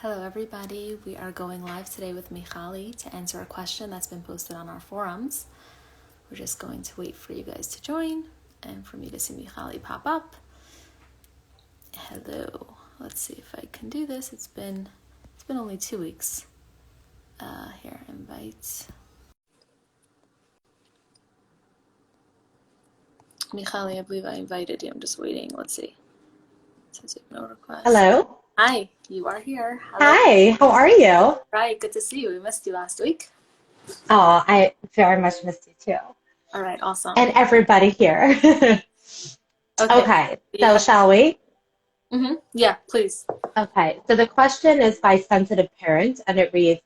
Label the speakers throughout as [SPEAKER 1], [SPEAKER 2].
[SPEAKER 1] Hello everybody, we are going live today with Michali to answer a question that's been posted on our forums. We're just going to wait for you guys to join and for me to see Michali pop up. Hello, let's see if I can do this. It's been only 2 weeks. Here, invite. Michali, I believe I invited you. I'm just waiting. Let's see. It says you have no request.
[SPEAKER 2] Hello.
[SPEAKER 1] Hi, you are here. Hello.
[SPEAKER 2] Hi, how are you?
[SPEAKER 1] Right, good to see you. We missed you last week.
[SPEAKER 2] Oh, I very much missed you too.
[SPEAKER 1] All right, awesome.
[SPEAKER 2] And everybody here.
[SPEAKER 1] Okay.
[SPEAKER 2] Okay, so
[SPEAKER 1] Yeah.
[SPEAKER 2] shall we?
[SPEAKER 1] Yeah, please.
[SPEAKER 2] Okay, so the question is by Sensitive Parent, and it reads,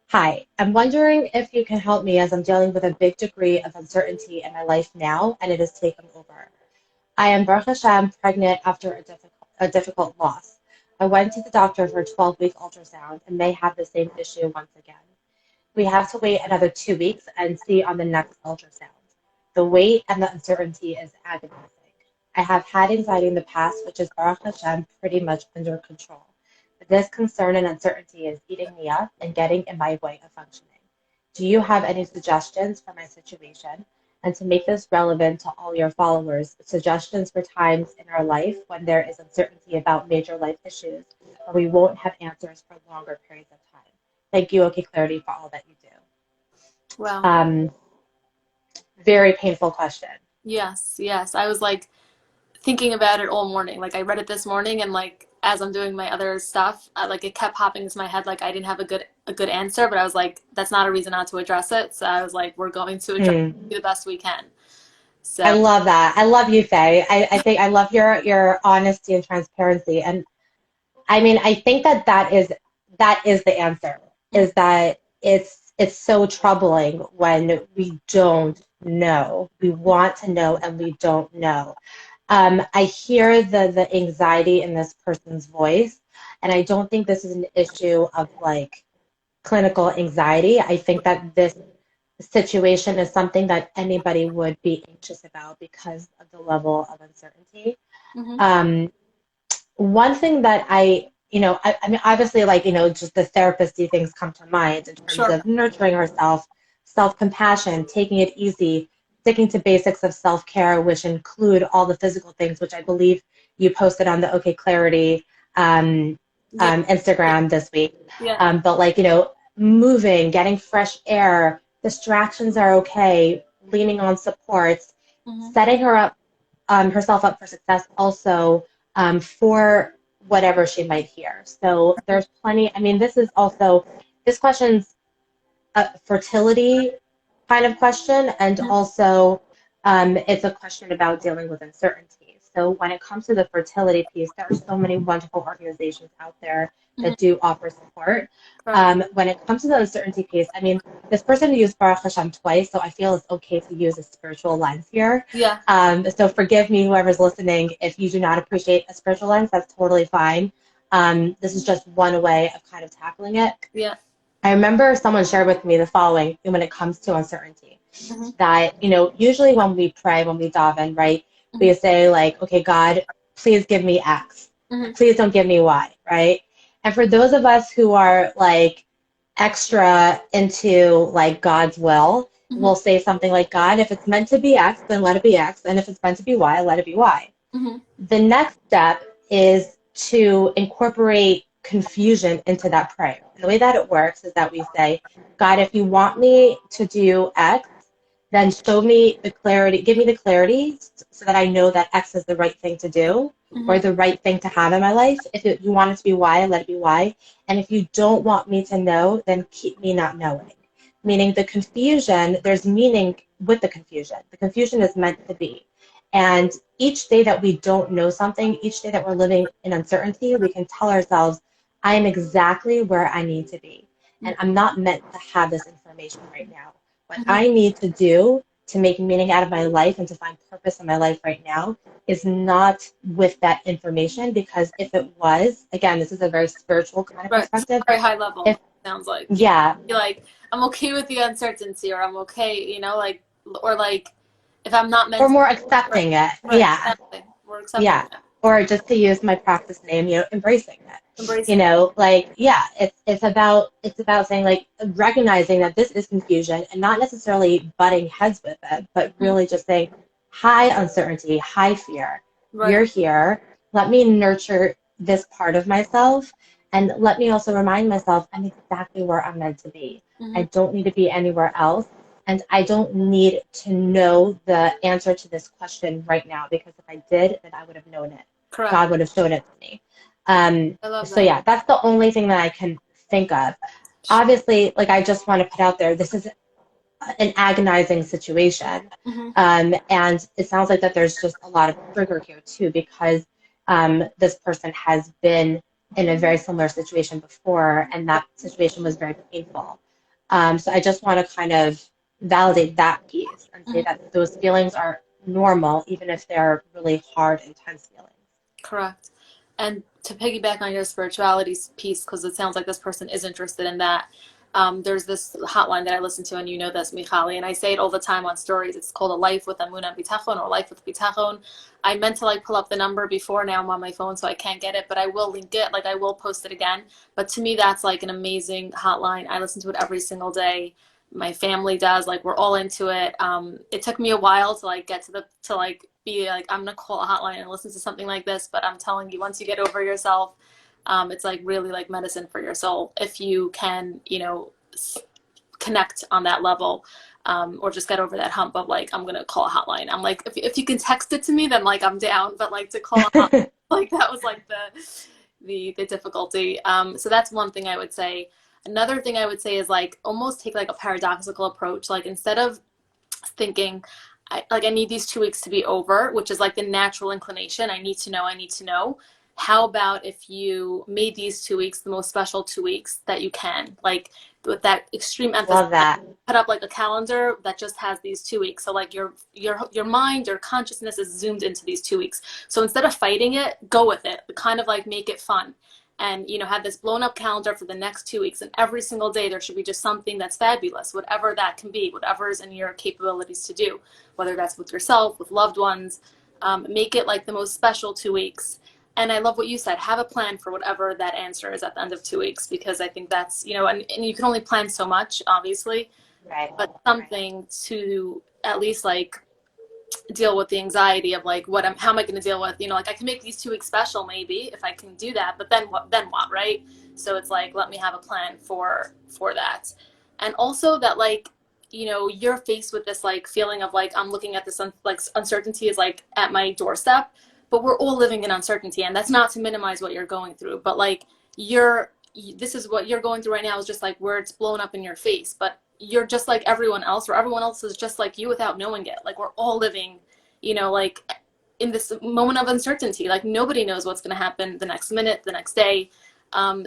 [SPEAKER 2] Hi, I'm wondering if you can help me as I'm dealing with a big degree of uncertainty in my life now, and it has taken over. I am Baruch Hashem pregnant after a difficult loss. I went to the doctor for a 12-week ultrasound and may have the same issue once again. We have to wait another 2 weeks and see on the next ultrasound. The wait and the uncertainty is agonizing. I have had anxiety in the past, which is Baruch Hashem pretty much under control. But this concern and uncertainty is eating me up and getting in my way of functioning. Do you have any suggestions for my situation? And to make this relevant to all your followers, suggestions for times in our life when there is uncertainty about major life issues, or we won't have answers for longer periods of time. Thank you, OKclarity, for all that you do.
[SPEAKER 1] Wow.
[SPEAKER 2] Very painful question.
[SPEAKER 1] Yes. I was like thinking about it all morning. Like I read it this morning and like as I'm doing my other stuff, it kept popping into my head like I didn't have a good answer, but I was like, that's not a reason not to address it. So I was like, we're going to address it the best we can.
[SPEAKER 2] I
[SPEAKER 1] So
[SPEAKER 2] love that. I love you, Faye. I think I love your honesty and transparency. And I mean, I think that is the answer, is that it's so troubling when we don't know. We want to know and we don't know. I hear the anxiety in this person's voice, and I don't think this is an issue of like clinical anxiety. I think that this situation is something that anybody would be anxious about because of the level of uncertainty.
[SPEAKER 1] mhm.
[SPEAKER 2] Um, One thing that I mean, obviously, just the therapist-y things come to mind in terms
[SPEAKER 1] Sure.
[SPEAKER 2] of nurturing herself, self-compassion, taking it easy, sticking to basics of self-care, which include all the physical things, which I believe you posted on the OKclarity
[SPEAKER 1] Yeah.
[SPEAKER 2] Instagram this week.
[SPEAKER 1] Yeah.
[SPEAKER 2] But moving, getting fresh air, distractions are okay, leaning on supports,
[SPEAKER 1] Mhm.
[SPEAKER 2] setting herself up for success also for whatever she might hear. So there's plenty. I mean, this question's a fertility kind of question, and
[SPEAKER 1] Mhm.
[SPEAKER 2] also it's a question about dealing with uncertainty. So when it comes to the fertility piece, there are so many wonderful organizations out there
[SPEAKER 1] Mhm.
[SPEAKER 2] that do offer support.
[SPEAKER 1] Correct.
[SPEAKER 2] When it comes to the uncertainty piece, I mean, this person used Baruch Hashem twice, so I feel it's okay to use a spiritual lens here.
[SPEAKER 1] Yeah.
[SPEAKER 2] So forgive me, whoever's listening, if you do not appreciate a spiritual lens, that's totally fine. This is just one way of kind of tackling it.
[SPEAKER 1] Yeah.
[SPEAKER 2] I remember someone shared with me the following when it comes to uncertainty,
[SPEAKER 1] Mhm.
[SPEAKER 2] that, usually when we pray, when we daven, right,
[SPEAKER 1] Mhm.
[SPEAKER 2] we say like, okay, God, please give me X.
[SPEAKER 1] Mhm.
[SPEAKER 2] Please don't give me Y, right? And for those of us who are like extra into like God's will,
[SPEAKER 1] Mhm.
[SPEAKER 2] we'll say something like, God, if it's meant to be X, then let it be X. And if it's meant to be Y, let it be Y.
[SPEAKER 1] Mhm.
[SPEAKER 2] The next step is to incorporate confusion into that prayer. And the way that it works is that we say, God, if you want me to do X, then show me the clarity, give me the clarity so that I know that X is the right thing to do or
[SPEAKER 1] Mhm.
[SPEAKER 2] the right thing to have in my life. If you want it to be Y, let it be Y. And if you don't want me to know, then keep me not knowing. Meaning the confusion, there's meaning with the confusion. The confusion is meant to be. And each day that we don't know something, each day that we're living in uncertainty, we can tell ourselves, I am exactly where I need to be. And I'm not meant to have this information right now. What
[SPEAKER 1] Mhm.
[SPEAKER 2] I need to do to make meaning out of my life and to find purpose in my life right now is not with that information, because if it was, again, this is a very spiritual kind of
[SPEAKER 1] Right. It's
[SPEAKER 2] perspective.
[SPEAKER 1] very high level,
[SPEAKER 2] If,
[SPEAKER 1] sounds like. You
[SPEAKER 2] yeah,
[SPEAKER 1] be like, I'm okay with the uncertainty, or I'm okay, like, or like, if I'm not
[SPEAKER 2] or
[SPEAKER 1] meant to,
[SPEAKER 2] more
[SPEAKER 1] right,
[SPEAKER 2] accepting it.
[SPEAKER 1] right,
[SPEAKER 2] Yeah,
[SPEAKER 1] exactly. We're accepting
[SPEAKER 2] yeah.
[SPEAKER 1] that.
[SPEAKER 2] or just to use my practice name, embracing it.
[SPEAKER 1] Embracing.
[SPEAKER 2] Like, yeah, it's about saying, like, recognizing that this is confusion and not necessarily butting heads with it, but
[SPEAKER 1] Mhm.
[SPEAKER 2] really just saying, hi, uncertainty, hi, fear,
[SPEAKER 1] Right.
[SPEAKER 2] you're here. Let me nurture this part of myself, and let me also remind myself I'm exactly where I'm meant to be. I
[SPEAKER 1] Hmm.
[SPEAKER 2] don't need to be anywhere else. And I don't need to know the answer to this question right now, because if I did, then I would have known it.
[SPEAKER 1] Correct.
[SPEAKER 2] God would have shown it to me.
[SPEAKER 1] I love
[SPEAKER 2] So
[SPEAKER 1] that.
[SPEAKER 2] yeah, that's the only thing that I can think of. Obviously, like, I just want to put out there, this is an agonizing situation.
[SPEAKER 1] Hmm.
[SPEAKER 2] And it sounds like that there's just a lot of trigger here too, because this person has been in a very similar situation before, and that situation was very painful. So I just want to kind of validate that piece and say
[SPEAKER 1] Hmm.
[SPEAKER 2] that those feelings are normal, even if they're really hard, intense feelings.
[SPEAKER 1] Correct. And to piggyback on your spirituality piece, because it sounds like this person is interested in that, there's this hotline that I listen to, and you know this, Michali, and I say it all the time on stories. It's called A Life with Amuna Bitachon, or Life with Bitachon. I meant to like pull up the number before, now I'm on my phone, so I can't get it, but I will link it. Like, I will post it again. But to me, that's like an amazing hotline. I listen to it every single day. My family does. Like, we're all into it. It took me a while to like get to like be like, I'm gonna call a hotline and listen to something like this, but I'm telling you, once you get over yourself, it's like really like medicine for your soul if you can, connect on that level. Or just get over that hump of like, I'm gonna call a hotline. I'm like, if you can text it to me, then like I'm down, but like to call a hotline, like that was like the difficulty. So that's one thing I would say. Another thing I would say is like almost take like a paradoxical approach. Like, instead of thinking, I need these 2 weeks to be over, which is like the natural inclination. I need to know, I need to know. How about if you made these 2 weeks the most special 2 weeks that you can? Like, with that extreme emphasis,
[SPEAKER 2] Love that.
[SPEAKER 1] put up like a calendar that just has these 2 weeks. So like your mind, your consciousness is zoomed into these 2 weeks. So instead of fighting it, go with it. Kind of like make it fun, and have this blown up calendar for the next 2 weeks, and every single day there should be just something that's fabulous, whatever that can be, whatever is in your capabilities to do, whether that's with yourself, with loved ones. Make it like the most special 2 weeks. And I love what you said, have a plan for whatever that answer is at the end of 2 weeks, because I think that's, and you can only plan so much, obviously,
[SPEAKER 2] Right.
[SPEAKER 1] but something to at least like deal with the anxiety of like, how am I going to deal with, like, I can make these 2 weeks special maybe if I can do that, but then what, right? So it's like, let me have a plan for that. And also that, like, you're faced with this like feeling of like, I'm looking at this like uncertainty is like at my doorstep, but we're all living in uncertainty, and that's not to minimize what you're going through, but like, you're this is what you're going through right now, is just like where it's blown up in your face, but you're just like everyone else, or everyone else is just like you without knowing it. Like, we're all living, like, in this moment of uncertainty. Like, nobody knows what's going to happen the next minute, the next day.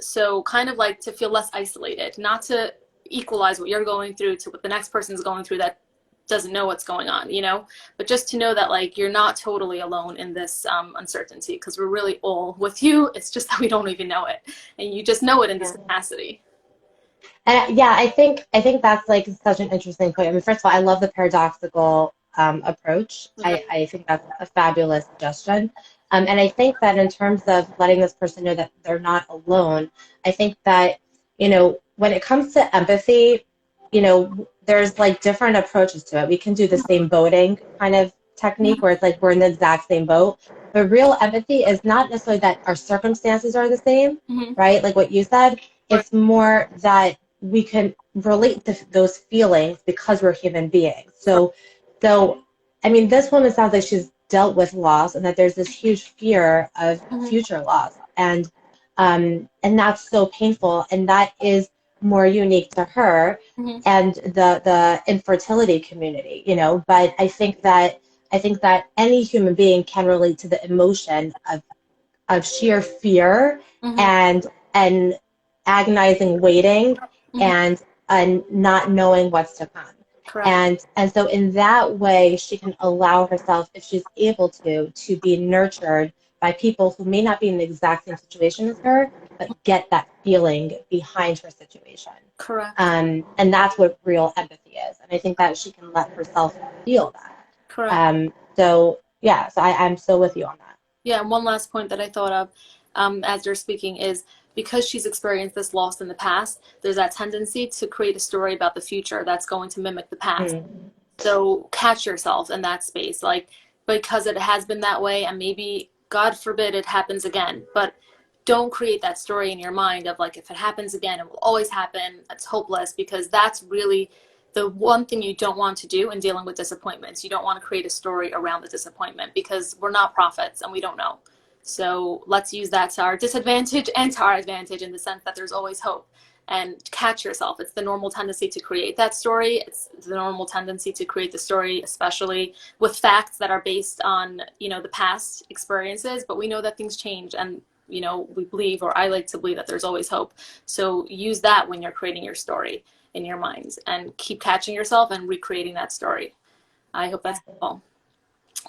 [SPEAKER 1] So kind of like to feel less isolated, not to equalize what you're going through to what the next person's going through that doesn't know what's going on, but just to know that like you're not totally alone in this uncertainty, because we're really all with you. It's just that we don't even know it, and you just know it in this
[SPEAKER 2] Yeah.
[SPEAKER 1] capacity.
[SPEAKER 2] And yeah, I think that's like such an interesting point. I mean, first of all, I love the paradoxical approach.
[SPEAKER 1] Mhm.
[SPEAKER 2] I think that's a fabulous suggestion. And I think that in terms of letting this person know that they're not alone, I think that, when it comes to empathy, there's like different approaches to it. We can do the same boating kind of technique where it's like we're in the exact same boat. But real empathy is not necessarily that our circumstances are the same,
[SPEAKER 1] Mhm.
[SPEAKER 2] right? Like what you said,
[SPEAKER 1] Right.
[SPEAKER 2] it's more that we can relate to those feelings because we're human beings. So I mean, this woman sounds like she's dealt with loss, and that there's this huge fear of
[SPEAKER 1] Mhm.
[SPEAKER 2] future loss, and that's so painful, and that is more unique to her
[SPEAKER 1] Mhm.
[SPEAKER 2] and the infertility community, But I think that any human being can relate to the emotion of sheer fear
[SPEAKER 1] Mhm.
[SPEAKER 2] and agonizing waiting
[SPEAKER 1] Mhm.
[SPEAKER 2] and not knowing what's to come.
[SPEAKER 1] Correct.
[SPEAKER 2] And so in that way, she can allow herself, if she's able to be nurtured by people who may not be in the exact same situation as her, but get that feeling behind her situation.
[SPEAKER 1] Correct.
[SPEAKER 2] And that's what real empathy is. And I think that she can let herself feel that.
[SPEAKER 1] Correct.
[SPEAKER 2] So yeah, so I'm so with you on that.
[SPEAKER 1] Yeah, and one last point that I thought of as you're speaking is because she's experienced this loss in the past, there's that tendency to create a story about the future that's going to mimic the past.
[SPEAKER 2] Mm.
[SPEAKER 1] So catch yourself in that space, like because it has been that way, and maybe God forbid it happens again. But don't create that story in your mind of like if it happens again, it will always happen. It's hopeless because that's really the one thing you don't want to do in dealing with disappointments. You don't want to create a story around the disappointment because we're not prophets and we don't know. So let's use that to our disadvantage and to our advantage in the sense that there's always hope. And catch yourself. It's the normal tendency to create that story. It's the normal tendency to create the story, especially with facts that are based on, the past experiences. But we know that things change, and we believe, or I like to believe, that there's always hope. So use that when you're creating your story in your minds, and keep catching yourself and recreating that story. I hope that's helpful.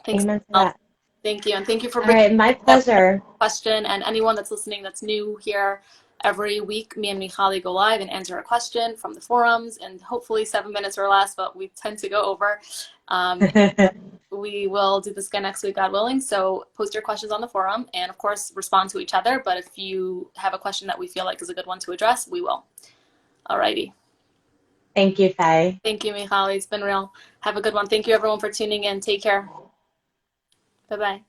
[SPEAKER 1] Thanks.
[SPEAKER 2] Amen to
[SPEAKER 1] Mel.
[SPEAKER 2] that.
[SPEAKER 1] Thank you, and thank you for
[SPEAKER 2] All
[SPEAKER 1] bringing
[SPEAKER 2] right, my
[SPEAKER 1] that
[SPEAKER 2] pleasure.
[SPEAKER 1] question. And anyone that's listening that's new here, every week me and Michali go live and answer a question from the forums, and hopefully 7 minutes or less, but we tend to go over. Um, we will do this again next week, God willing. So post your questions on the forum, and of course respond to each other. But if you have a question that we feel like is a good one to address, we will. Alrighty.
[SPEAKER 2] Thank you, Faye.
[SPEAKER 1] Thank you, Michali. It's been real. Have a good one. Thank you, everyone, for tuning in. Take care. Bye bye.